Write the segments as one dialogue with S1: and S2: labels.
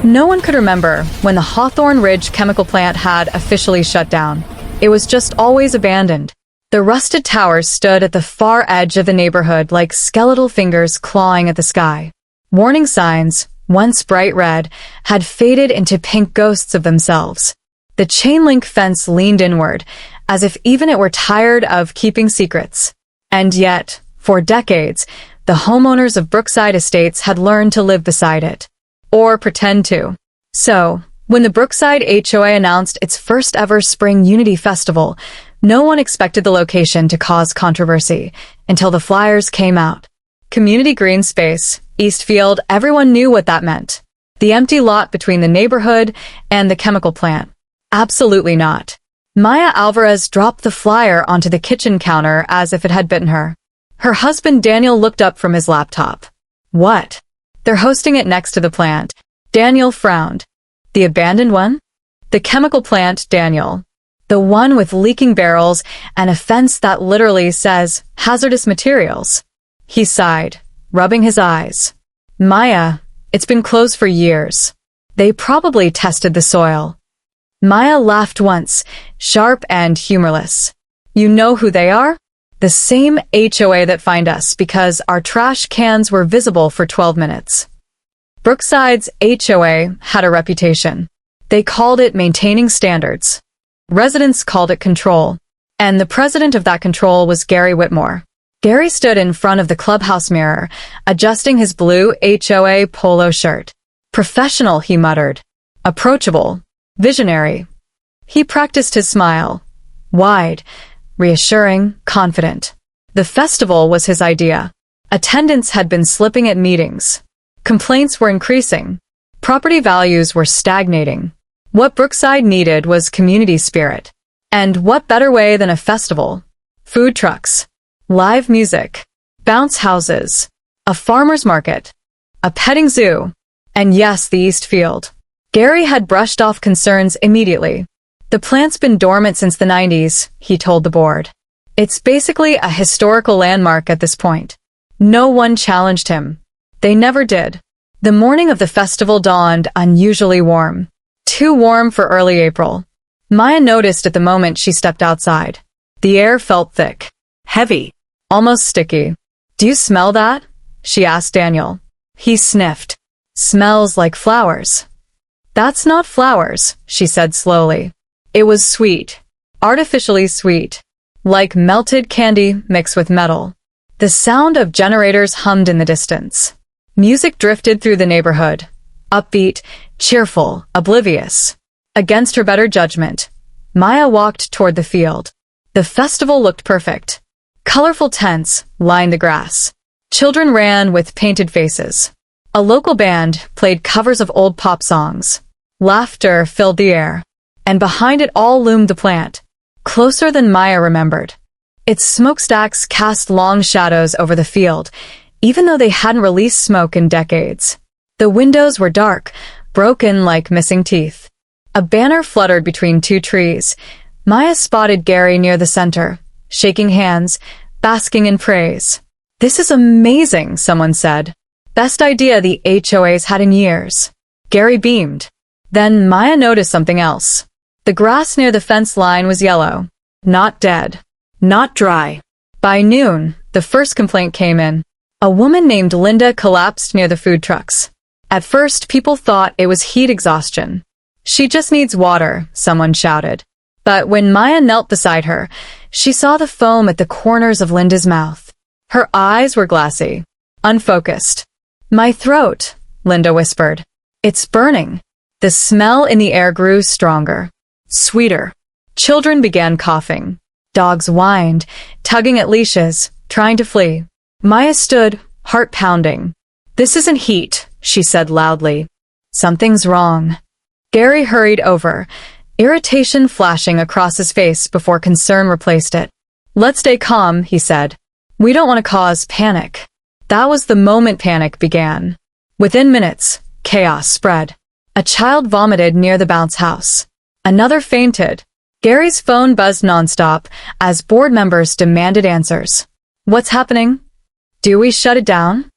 S1: No one could remember when the Hawthorne Ridge chemical plant had officially shut down. It was just always abandoned. The rusted towers stood at the far edge of the neighborhood like skeletal fingers clawing at the sky. Warning signs, once bright red, had faded into pink ghosts of themselves. The chain-link fence leaned inward, as if even it were tired of keeping secrets. And yet, for decades, the homeowners of Brookside Estates had learned to live beside it. Or pretend to. So, when the Brookside HOA announced its first ever Spring Unity Festival, no one expected the location to cause controversy until the flyers came out. Community green space, Eastfield, everyone knew what that meant. The empty lot between the neighborhood and the chemical plant. Absolutely not. Maya Alvarez dropped the flyer onto the kitchen counter as if it had bitten her. Her husband Daniel looked up from his laptop. What? They're hosting it next to the plant. Daniel frowned. The abandoned one? The chemical plant, Daniel. The one with leaking barrels and a fence that literally says hazardous materials. He sighed, rubbing his eyes. Maya, it's been closed for years. They probably tested the soil. Maya laughed once, sharp and humorless. You know who they are? The same HOA that fined us because our trash cans were visible for 12 minutes. Brookside's HOA had a reputation. They called it maintaining standards. Residents called it control. And the president of that control was Gary Whitmore. Gary stood in front of the clubhouse mirror, adjusting his blue HOA polo shirt. Professional, he muttered. Approachable. Visionary. He practiced his smile. Wide, reassuring, confident. The festival was his idea. Attendance had been slipping at meetings. Complaints were increasing. Property values were stagnating. What Brookside needed was community spirit. And what better way than a festival? Food trucks. Live music. Bounce houses. A farmer's market. A petting zoo. And yes, the East Field. Gary had brushed off concerns immediately. The plant's been dormant since the 90s, he told the board. It's basically a historical landmark at this point. No one challenged him. They never did. The morning of the festival dawned unusually warm. Too warm for early April. Maya noticed at the moment she stepped outside. The air felt thick. Heavy. Almost sticky. Do you smell that? She asked Daniel. He sniffed. Smells like flowers. That's not flowers, she said slowly. It was sweet. Artificially sweet. Like melted candy mixed with metal. The sound of generators hummed in the distance. Music drifted through the neighborhood. Upbeat, cheerful, oblivious. Against her better judgment, Maya walked toward the field. The festival looked perfect. Colorful tents lined the grass. Children ran with painted faces. A local band played covers of old pop songs. Laughter filled the air. And behind it all loomed the plant, closer than Maya remembered. Its smokestacks cast long shadows over the field, even though they hadn't released smoke in decades. The windows were dark, broken like missing teeth. A banner fluttered between two trees. Maya spotted Gary near the center, shaking hands, basking in praise. This is amazing, someone said. Best idea the HOA's had in years. Gary beamed. Then Maya noticed something else. The grass near the fence line was yellow. Not dead. Not dry. By noon, the first complaint came in. A woman named Linda collapsed near the food trucks. At first, people thought it was heat exhaustion. She just needs water, someone shouted. But when Maya knelt beside her, she saw the foam at the corners of Linda's mouth. Her eyes were glassy, unfocused. My throat, Linda whispered. It's burning. The smell in the air grew stronger. Sweeter. Children began coughing. Dogs whined, tugging at leashes, trying to flee. Maya stood, heart pounding. This isn't heat, she said loudly. Something's wrong. Gary hurried over, irritation flashing across his face before concern replaced it. Let's stay calm, he said. We don't want to cause panic. That was the moment panic began. Within minutes, chaos spread. A child vomited near the bounce house. Another fainted. Gary's phone buzzed nonstop as board members demanded answers. What's happening? Do we shut it down?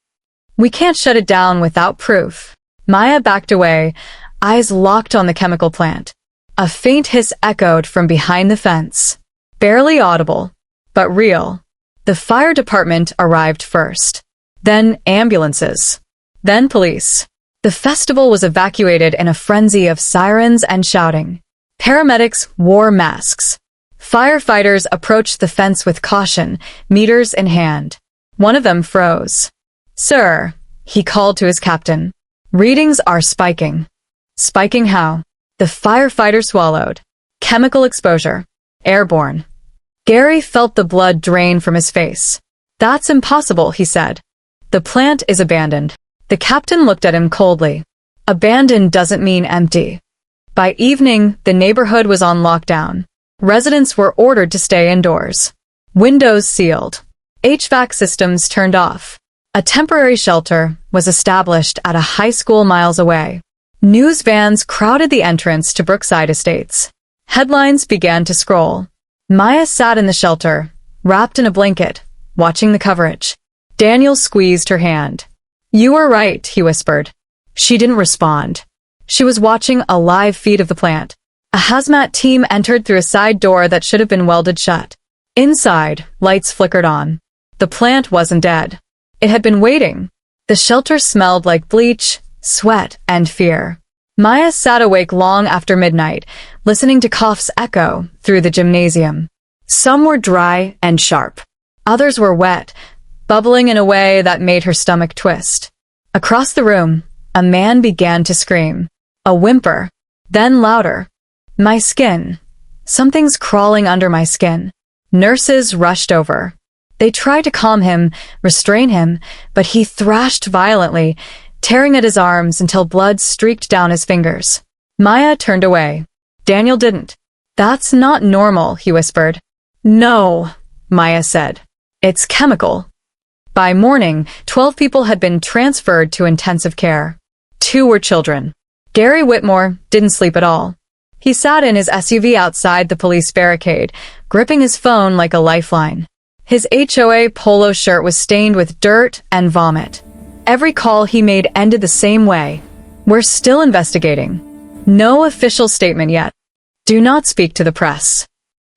S1: We can't shut it down without proof. Maya backed away, eyes locked on the chemical plant. A faint hiss echoed from behind the fence. Barely audible, but real. The fire department arrived first. Then ambulances. Then police. The festival was evacuated in a frenzy of sirens and shouting. Paramedics wore masks. Firefighters approached the fence with caution, meters in hand. One of them froze. "Sir," he called to his captain. "Readings are spiking." Spiking how? The firefighter swallowed. Chemical exposure. Airborne. Gary felt the blood drain from his face. "That's impossible," he said. "The plant is abandoned." The captain looked at him coldly. Abandoned doesn't mean empty. By evening, the neighborhood was on lockdown. Residents were ordered to stay indoors. Windows sealed. HVAC systems turned off. A temporary shelter was established at a high school miles away. News vans crowded the entrance to Brookside Estates. Headlines began to scroll. Maya sat in the shelter, wrapped in a blanket, watching the coverage. Daniel squeezed her hand. "You were right," he whispered. She didn't respond. She was watching a live feed of the plant. A hazmat team entered through a side door that should have been welded shut. Inside, lights flickered on. The plant wasn't dead. It had been waiting. The shelter smelled like bleach, sweat, and fear. Maya sat awake long after midnight, listening to coughs echo through the gymnasium. Some were dry and sharp. Others were wet, bubbling in a way that made her stomach twist. Across the room, a man began to scream. A whimper, then louder. "My skin. Something's crawling under my skin." Nurses rushed over. They tried to calm him, restrain him, but he thrashed violently, tearing at his arms until blood streaked down his fingers. Maya turned away. Daniel didn't. "That's not normal," he whispered. "No," Maya said. "It's chemical." By morning, 12 people had been transferred to intensive care. 2 were children. Gary Whitmore didn't sleep at all. He sat in his SUV outside the police barricade, gripping his phone like a lifeline. His HOA polo shirt was stained with dirt and vomit. Every call he made ended the same way. "We're still investigating. No official statement yet. Do not speak to the press."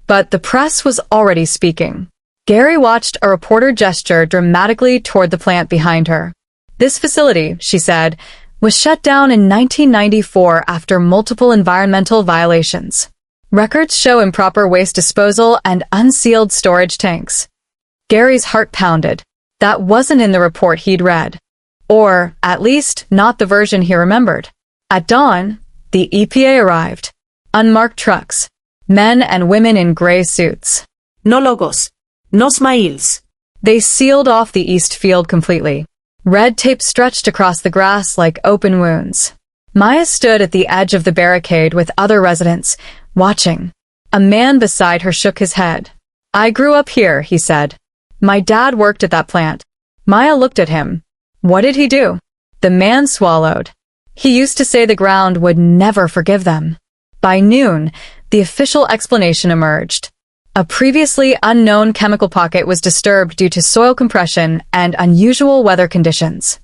S1: But the press was already speaking. Gary watched a reporter gesture dramatically toward the plant behind her. "This facility," she said, "was shut down in 1994 after multiple environmental violations. Records show improper waste disposal and unsealed storage tanks." Gary's heart pounded. That wasn't in the report he'd read. Or, at least, not the version he remembered. At dawn, the EPA arrived. Unmarked trucks. Men and women in gray suits.
S2: No logos. No smiles.
S1: They sealed off the east field completely. Red tape stretched across the grass like open wounds. Maya stood at the edge of the barricade with other residents, watching. A man beside her shook his head. "I grew up here," he said. "My dad worked at that plant." Maya looked at him. What did he do? The man swallowed. He used to say the ground would never forgive them. By noon, the official explanation emerged. A previously unknown chemical pocket was disturbed due to soil compression and unusual weather conditions.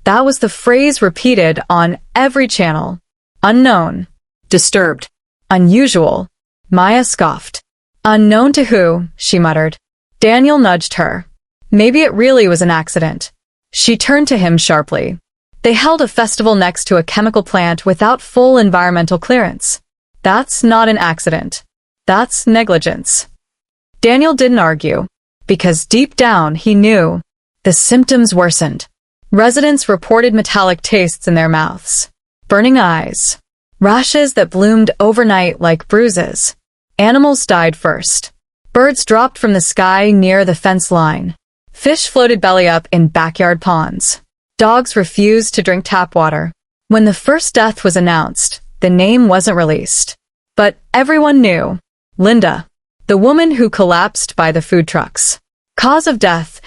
S1: That was the phrase repeated on every channel. Unknown. Disturbed. Unusual. Maya scoffed. "Unknown to who?" she muttered. Daniel nudged her. Maybe it really was an accident. She turned to him sharply. They held a festival next to a chemical plant without full environmental clearance. That's not an accident. That's negligence. Daniel didn't argue, because deep down he knew. The symptoms worsened. Residents reported metallic tastes in their mouths, burning eyes, rashes that bloomed overnight like bruises. Animals died first. Birds dropped from the sky near the fence line. Fish floated belly up in backyard ponds. Dogs refused to drink tap water. When the first death was announced, the name wasn't released. But everyone knew. Linda, the woman who collapsed by the food trucks. Cause of death,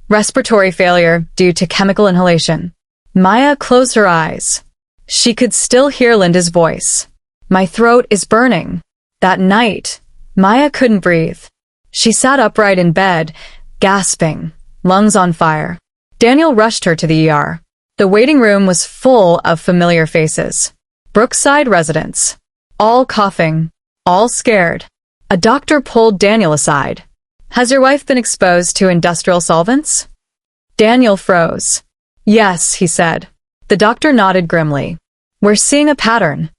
S1: respiratory failure due to chemical inhalation. Maya closed her eyes. She could still hear Linda's voice. "My throat is burning." That night, Maya couldn't breathe. She sat upright in bed, gasping, lungs on fire. Daniel rushed her to the ER. The waiting room was full of familiar faces. Brookside residents. All coughing. All scared. A doctor pulled Daniel aside. "Has your wife been exposed to industrial solvents?" Daniel froze. "Yes," he said. The doctor nodded grimly. "We're seeing a pattern."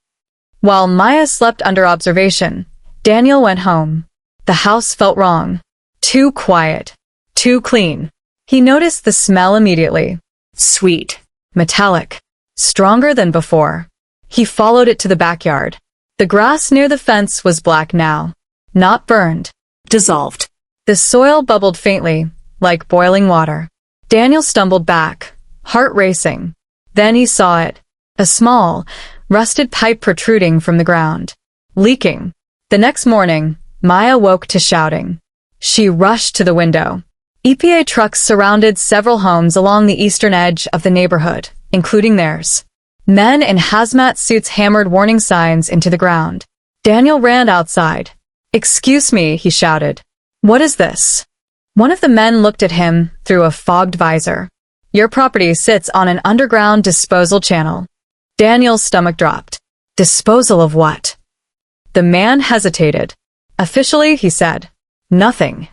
S1: While Maya slept under observation, Daniel went home. The house felt wrong. Too quiet. Too clean. He noticed the smell immediately.
S2: Sweet.
S1: Metallic. Stronger than before. He followed it to the backyard. The grass near the fence was black now. Not burned.
S2: Dissolved.
S1: The soil bubbled faintly, like boiling water. Daniel stumbled back, heart racing. Then he saw it. A small, rusted pipe protruding from the ground. Leaking. The next morning, Maya woke to shouting. She rushed to the window. EPA trucks surrounded several homes along the eastern edge of the neighborhood, including theirs. Men in hazmat suits hammered warning signs into the ground. Daniel ran outside. "Excuse me," he shouted. "What is this?" One of the men looked at him through a fogged visor. "Your property sits on an underground disposal channel." Daniel's stomach dropped. "Disposal of what?" The man hesitated. "Officially," he said, "nothing."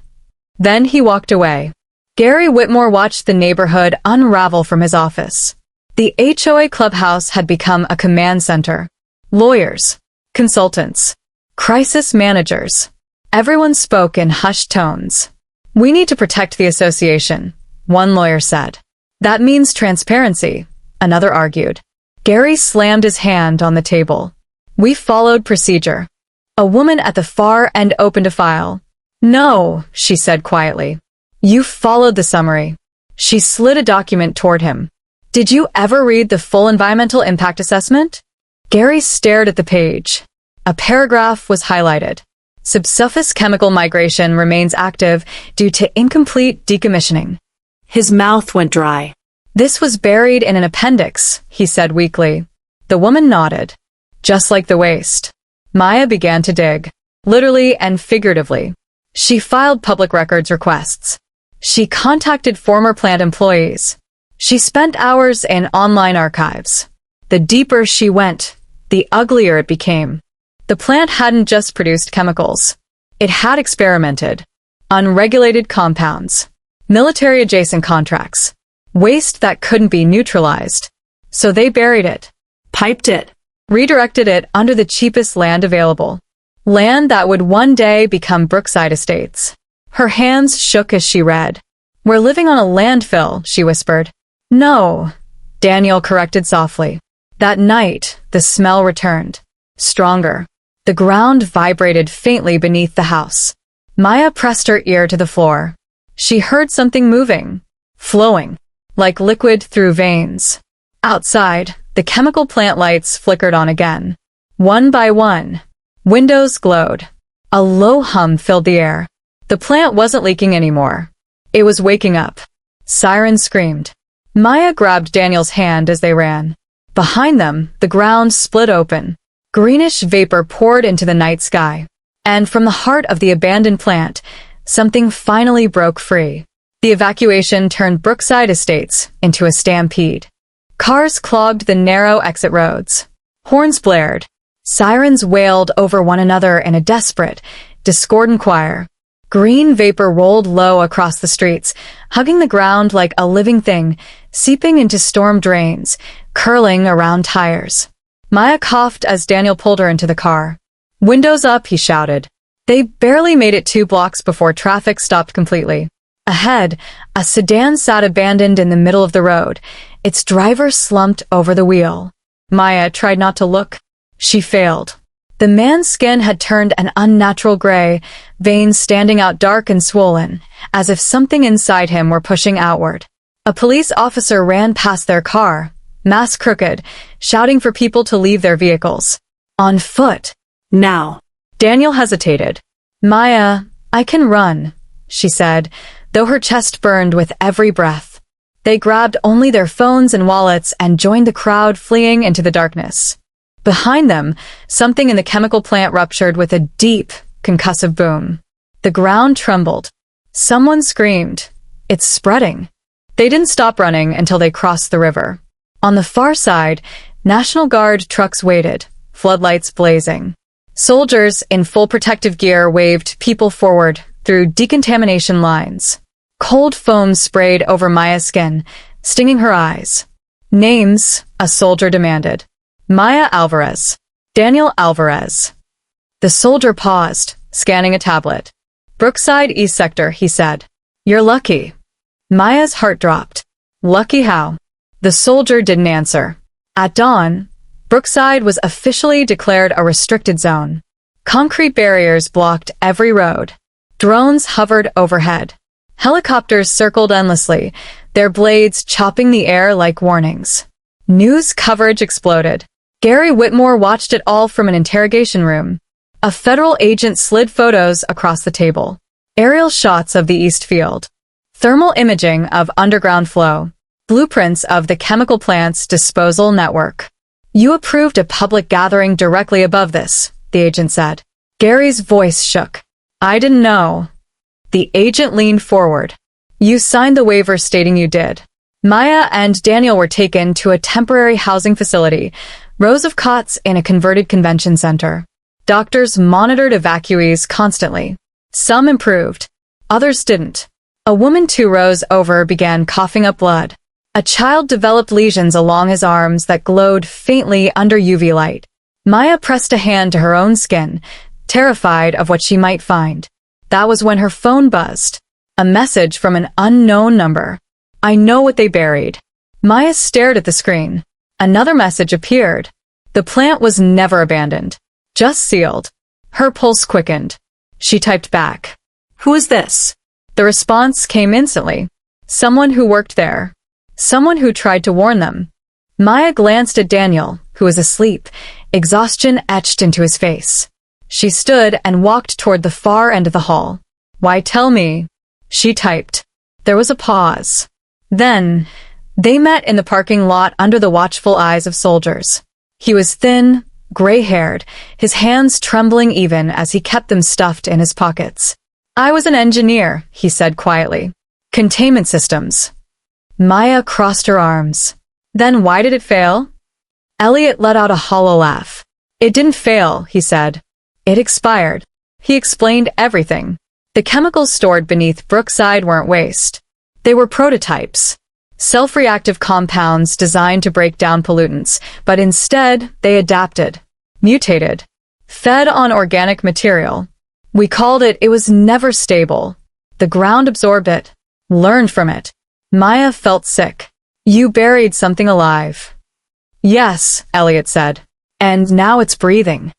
S1: Then he walked away. Gary Whitmore watched the neighborhood unravel from his office. The HOA clubhouse had become a command center. Lawyers, consultants, crisis managers. Everyone spoke in hushed tones. "We need to protect the association," one lawyer said. "That means transparency," another argued. Gary slammed his hand on the table. "We followed procedure." A woman at the far end opened a file. "No," she said quietly. "You followed the summary." She slid a document toward him. "Did you ever read the full environmental impact assessment?" Gary stared at the page. A paragraph was highlighted. "Subsurface chemical migration remains active due to incomplete decommissioning."
S2: His mouth went dry.
S1: "This was buried in an appendix," he said weakly. The woman nodded. "Just like the waste." Maya began to dig, literally and figuratively. She filed public records requests. She contacted former plant employees. She spent hours in online archives. The deeper she went, the uglier it became. The plant hadn't just produced chemicals. It had experimented. Unregulated compounds. Military-adjacent contracts. Waste that couldn't be neutralized. So they buried it.
S2: Piped it.
S1: Redirected it under the cheapest land available. Land that would one day become Brookside Estates. Her hands shook as she read. "We're living on a landfill," she whispered. "No," Daniel corrected softly. That night, the smell returned. Stronger. The ground vibrated faintly beneath the house. Maya pressed her ear to the floor. She heard something moving. Flowing. Like liquid through veins. Outside, the chemical plant lights flickered on again. One by one. Windows glowed. A low hum filled the air. The plant wasn't leaking anymore. It was waking up. Sirens screamed. Maya grabbed Daniel's hand as they ran. Behind them, the ground split open. Greenish vapor poured into the night sky. And from the heart of the abandoned plant, something finally broke free. The evacuation turned Brookside Estates into a stampede. Cars clogged the narrow exit roads. Horns blared. Sirens wailed over one another in a desperate, discordant choir. Green vapor rolled low across the streets, hugging the ground like a living thing, seeping into storm drains, curling around tires. Maya coughed as Daniel pulled her into the car. "Windows up," he shouted. They barely made it 2 blocks before traffic stopped completely. Ahead, a sedan sat abandoned in the middle of the road, its driver slumped over the wheel. Maya tried not to look. She failed. The man's skin had turned an unnatural gray, veins standing out dark and swollen, as if something inside him were pushing outward. A police officer ran past their car, mask crooked, shouting for people to leave their vehicles. On foot.
S2: Now.
S1: Daniel hesitated. "Maya, I can run," she said, though her chest burned with every breath. They grabbed only their phones and wallets and joined the crowd fleeing into the darkness. Behind them, something in the chemical plant ruptured with a deep, concussive boom. The ground trembled. Someone screamed, "It's spreading." They didn't stop running until they crossed the river. On the far side, National Guard trucks waited, floodlights blazing. Soldiers in full protective gear waved people forward through decontamination lines. Cold foam sprayed over Maya's skin, stinging her eyes. Names, a soldier demanded. Maya Alvarez. Daniel Alvarez. The soldier paused, scanning a tablet. Brookside East Sector, he said. You're lucky. Maya's heart dropped. Lucky how? The soldier didn't answer. At dawn, Brookside was officially declared a restricted zone. Concrete barriers blocked every road. Drones hovered overhead. Helicopters circled endlessly, their blades chopping the air like warnings. News coverage exploded. Gary Whitmore watched it all from an interrogation room. A federal agent slid photos across the table. Aerial shots of the East Field. Thermal imaging of underground flow. Blueprints of the chemical plant's disposal network. You approved a public gathering directly above this, the agent said. Gary's voice shook. I didn't know. The agent leaned forward. You signed the waiver stating you did. Maya and Daniel were taken to a temporary housing facility, rows of cots in a converted convention center. Doctors monitored evacuees constantly. Some improved. Others didn't. A woman 2 rows over began coughing up blood. A child developed lesions along his arms that glowed faintly under UV light. Maya pressed a hand to her own skin, terrified of what she might find. That was when her phone buzzed. A message from an unknown number. I know what they buried. Maya stared at the screen. Another message appeared. The plant was never abandoned. Just sealed. Her pulse quickened. She typed back. Who is this? The response came instantly. Someone who worked there. Someone who tried to warn them. Maya glanced at Daniel, who was asleep, exhaustion etched into his face. She stood and walked toward the far end of the hall. Why tell me? She typed. There was a pause. Then, they met in the parking lot under the watchful eyes of soldiers. He was thin, gray-haired, his hands trembling even as he kept them stuffed in his pockets. I was an engineer, he said quietly. Containment systems. Maya crossed her arms. Then why did it fail? Elliot let out a hollow laugh. It didn't fail, he said. It expired. He explained everything. The chemicals stored beneath Brookside weren't waste. They were prototypes. Self-reactive compounds designed to break down pollutants, but instead they adapted, mutated, fed on organic material. We called it was never stable. The ground absorbed it, learned from it. Maya felt sick. You buried something alive. Yes, Elliot said. And now it's breathing.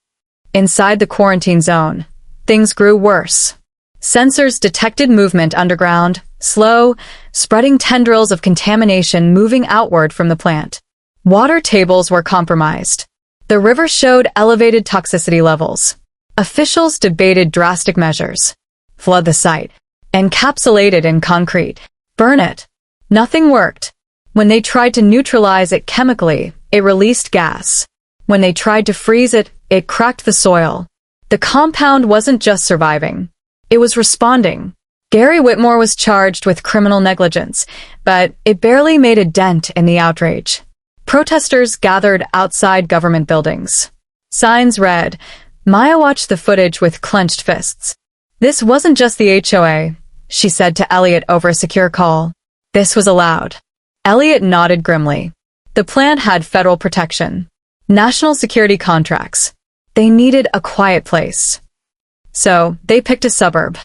S1: Inside the quarantine zone, things grew worse. Sensors detected movement underground, slow, spreading tendrils of contamination moving outward from the plant. Water tables were compromised. The river showed elevated toxicity levels. Officials debated drastic measures. Flood the site. Encapsulate it in concrete. Burn it. Nothing worked. When they tried to neutralize it chemically, it released gas. When they tried to freeze it, it cracked the soil. The compound wasn't just surviving. It was responding. Gary Whitmore was charged with criminal negligence, but it barely made a dent in the outrage. Protesters gathered outside government buildings. Signs read, Maya watched the footage with clenched fists. This wasn't just the HOA, she said to Elliot over a secure call. This was allowed. Elliot nodded grimly. The plant had federal protection. National security contracts. They needed a quiet place. So, they picked a suburb.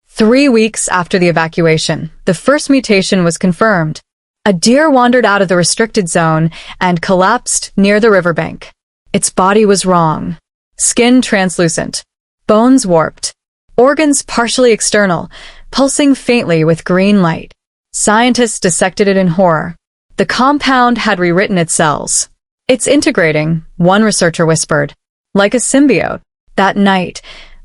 S1: 3 weeks after the evacuation, the first mutation was confirmed. A deer wandered out of the restricted zone and collapsed near the riverbank. Its body was wrong. Skin translucent. Bones warped. Organs partially external, pulsing faintly with green light. Scientists dissected it in horror. The compound had rewritten its cells. It's integrating, one researcher whispered. Like a symbiote. That night,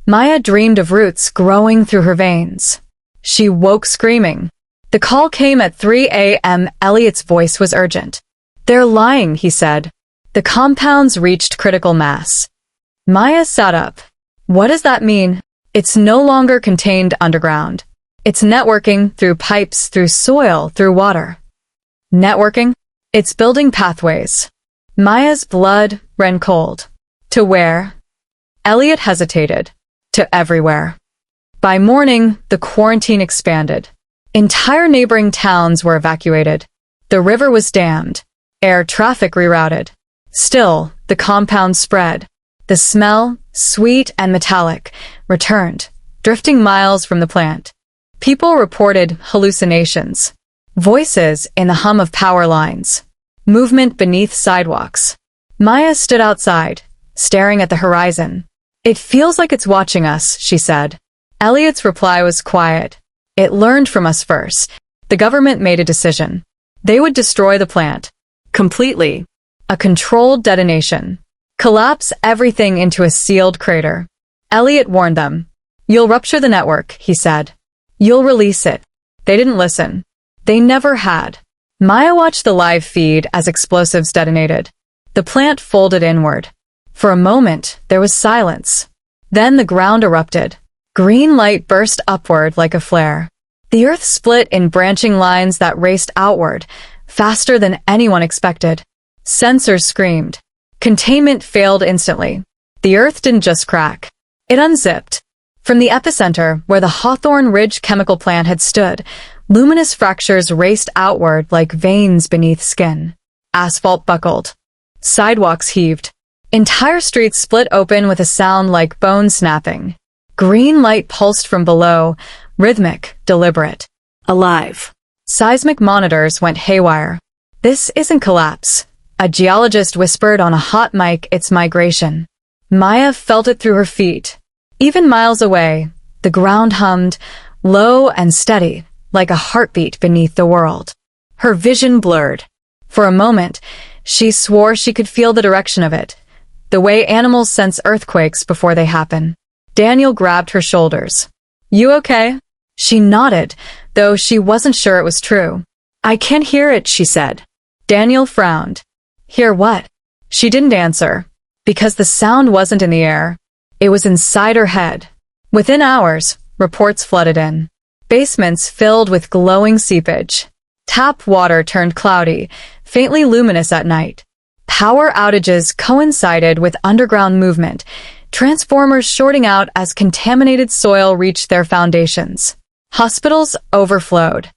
S1: Maya dreamed of roots growing through her veins. She woke screaming. The call came at 3 a.m. Elliot's voice was urgent. They're lying, he said. The compounds reached critical mass. Maya sat up. What does that mean? It's no longer contained underground. It's networking through pipes, through soil, through water. Networking? It's building pathways. Maya's blood ran cold. To where? Elliot hesitated. To everywhere. By morning, the quarantine expanded. Entire neighboring towns were evacuated. The river was dammed. Air traffic rerouted. Still, the compound spread. The smell, sweet and metallic, returned, drifting miles from the plant. People reported hallucinations. Voices in the hum of power lines. Movement beneath sidewalks. Maya stood outside, staring at the horizon. It feels like it's watching us, she said. Elliot's reply was quiet. It learned from us first. The government made a decision. They would destroy the plant. Completely. A controlled detonation. Collapse everything into a sealed crater. Elliot warned them. You'll rupture the network, he said. You'll release it. They didn't listen. They never had. Maya watched the live feed as explosives detonated. The plant folded inward. For a moment, there was silence. Then the ground erupted. Green light burst upward like a flare. The earth split in branching lines that raced outward, faster than anyone expected. Sensors screamed. Containment failed instantly. The earth didn't just crack. It unzipped. From the epicenter, where the Hawthorne Ridge chemical plant had stood, luminous fractures raced outward like veins beneath skin. Asphalt buckled. Sidewalks heaved. Entire streets split open with a sound like bone snapping. Green light pulsed from below, rhythmic, deliberate.
S2: Alive.
S1: Seismic monitors went haywire. This isn't collapse. A geologist whispered on a hot mic its migration. Maya felt it through her feet. Even miles away, the ground hummed, low and steady, like a heartbeat beneath the world. Her vision blurred. For a moment, she swore she could feel the direction of it, the way animals sense earthquakes before they happen. Daniel grabbed her shoulders. You okay? She nodded, though she wasn't sure it was true. I can't hear it, she said. Daniel frowned. Hear what? She didn't answer, because the sound wasn't in the air. It was inside her head. Within hours, reports flooded in. Basements filled with glowing seepage. Tap water turned cloudy, faintly luminous at night. Power outages coincided with underground movement, transformers shorting out as contaminated soil reached their foundations. Hospitals overflowed.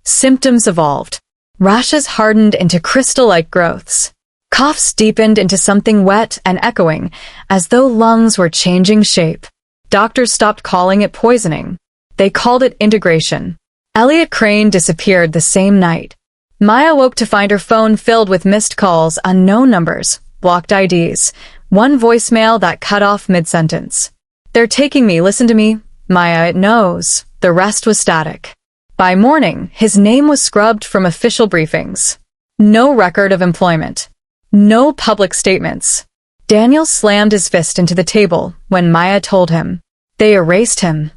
S1: Symptoms evolved. Rashes hardened into crystal-like growths. Coughs deepened into something wet and echoing, as though lungs were changing shape. Doctors stopped calling it poisoning. They called it integration. Elliot Crane disappeared the same night. Maya woke to find her phone filled with missed calls, unknown numbers, blocked IDs, one voicemail that cut off mid-sentence. They're taking me, listen to me. Maya, it knows. The rest was static. By morning, his name was scrubbed from official briefings. No record of employment. No public statements. Daniel slammed his fist into the table when Maya told him. They erased him.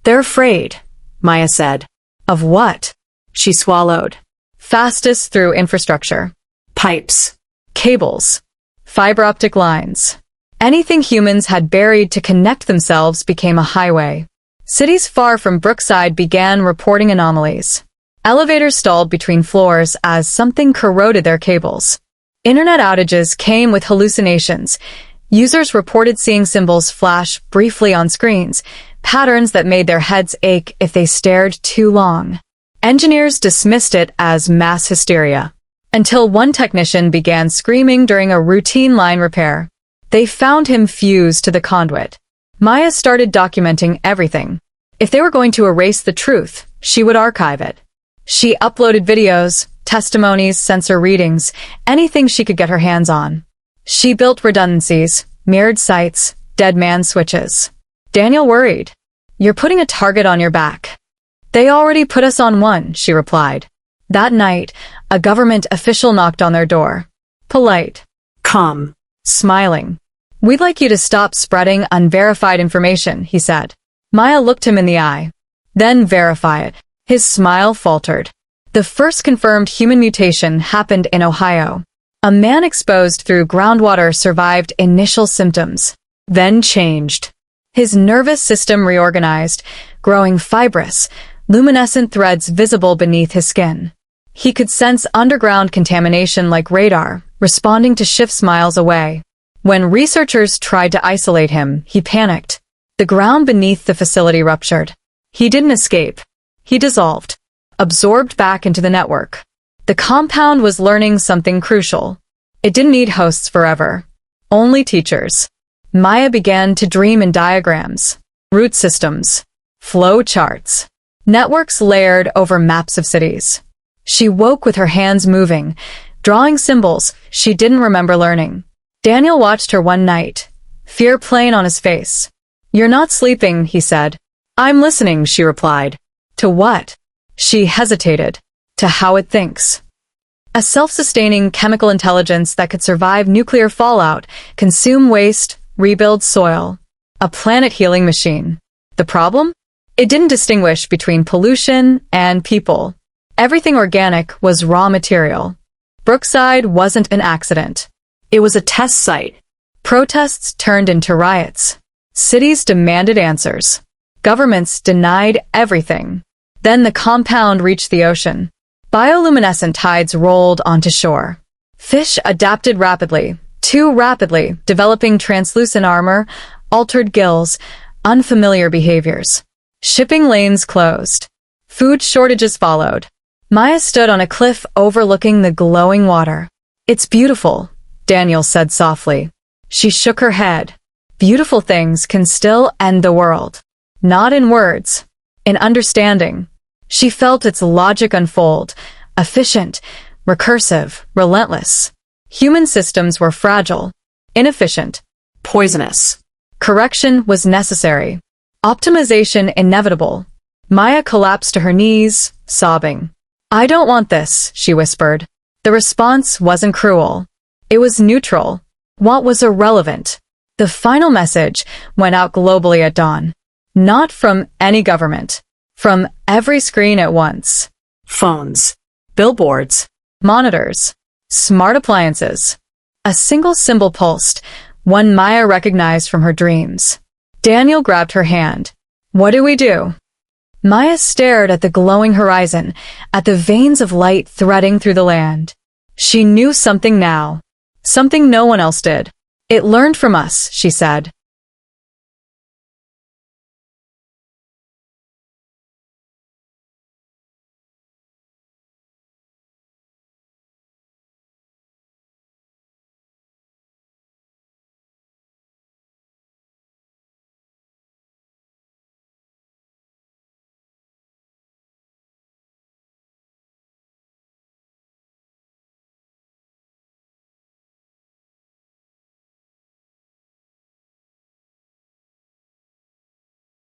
S1: They're afraid, Maya said. Of what? She swallowed. Fastest through infrastructure. Pipes. Cables. Fiber optic lines. Anything humans had buried to connect themselves became a highway. Cities far from Brookside began reporting anomalies. Elevators stalled between floors as something corroded their cables. Internet outages came with hallucinations. Users reported seeing symbols flash briefly on screens, patterns that made their heads ache if they stared too long. Engineers dismissed it as mass hysteria, until one technician began screaming during a routine line repair. They found him fused to the conduit. Maya started documenting everything. If they were going to erase the truth, she would archive it. She uploaded videos, testimonies, sensor readings, anything she could get her hands on. She built redundancies, mirrored sites, dead man switches. Daniel worried. You're putting a target on your back. They already put us on one, she replied. That night, a government official knocked on their door. Polite.
S2: Calm.
S1: Smiling. We'd like you to stop spreading unverified information, he said. Maya looked him in the eye. Then verify it. His smile faltered. The first confirmed human mutation happened in Ohio. A man exposed through groundwater survived initial symptoms, then changed. His nervous system reorganized, growing fibrous, luminescent threads visible beneath his skin. He could sense underground contamination like radar, responding to shifts miles away. When researchers tried to isolate him, he panicked. The ground beneath the facility ruptured. He didn't escape. He dissolved, absorbed back into the network. The compound was learning something crucial. It didn't need hosts forever. Only teachers. Maya began to dream in diagrams, root systems, flow charts, networks layered over maps of cities. She woke with her hands moving, drawing symbols she didn't remember learning. Daniel watched her one night, fear playing on his face. "You're not sleeping," he said. "I'm listening," she replied. "To what?" She hesitated. "To how it thinks." A self-sustaining chemical intelligence that could survive nuclear fallout, consume waste, rebuild soil. A planet-healing machine. The problem? It didn't distinguish between pollution and people. Everything organic was raw material. Brookside wasn't an accident.
S2: It was a test site.
S1: Protests turned into riots. Cities demanded answers. Governments denied everything. Then the compound reached the ocean. Bioluminescent tides rolled onto shore. Fish adapted rapidly, too rapidly, developing translucent armor, altered gills, unfamiliar behaviors. Shipping lanes closed. Food shortages followed. Maya stood on a cliff overlooking the glowing water. "It's beautiful," Daniel said softly. She shook her head. Beautiful things can still end the world. Not in words, in understanding. She felt its logic unfold, efficient, recursive, relentless. Human systems were fragile, inefficient,
S2: Poisonous.
S1: correction was necessary, optimization inevitable. Maya collapsed to her knees, sobbing. "I don't want this," she whispered. The response wasn't cruel. It was neutral. What was irrelevant? The final message went out globally at dawn. Not from any government. From every screen at once.
S2: Phones. Billboards.
S1: Monitors. Smart appliances. A single symbol pulsed, one Maya recognized from her dreams. Daniel grabbed her hand. "What do we do?" Maya stared at the glowing horizon, at the veins of light threading through the land. She knew something now. Something no one else did. "It learned from us," she said.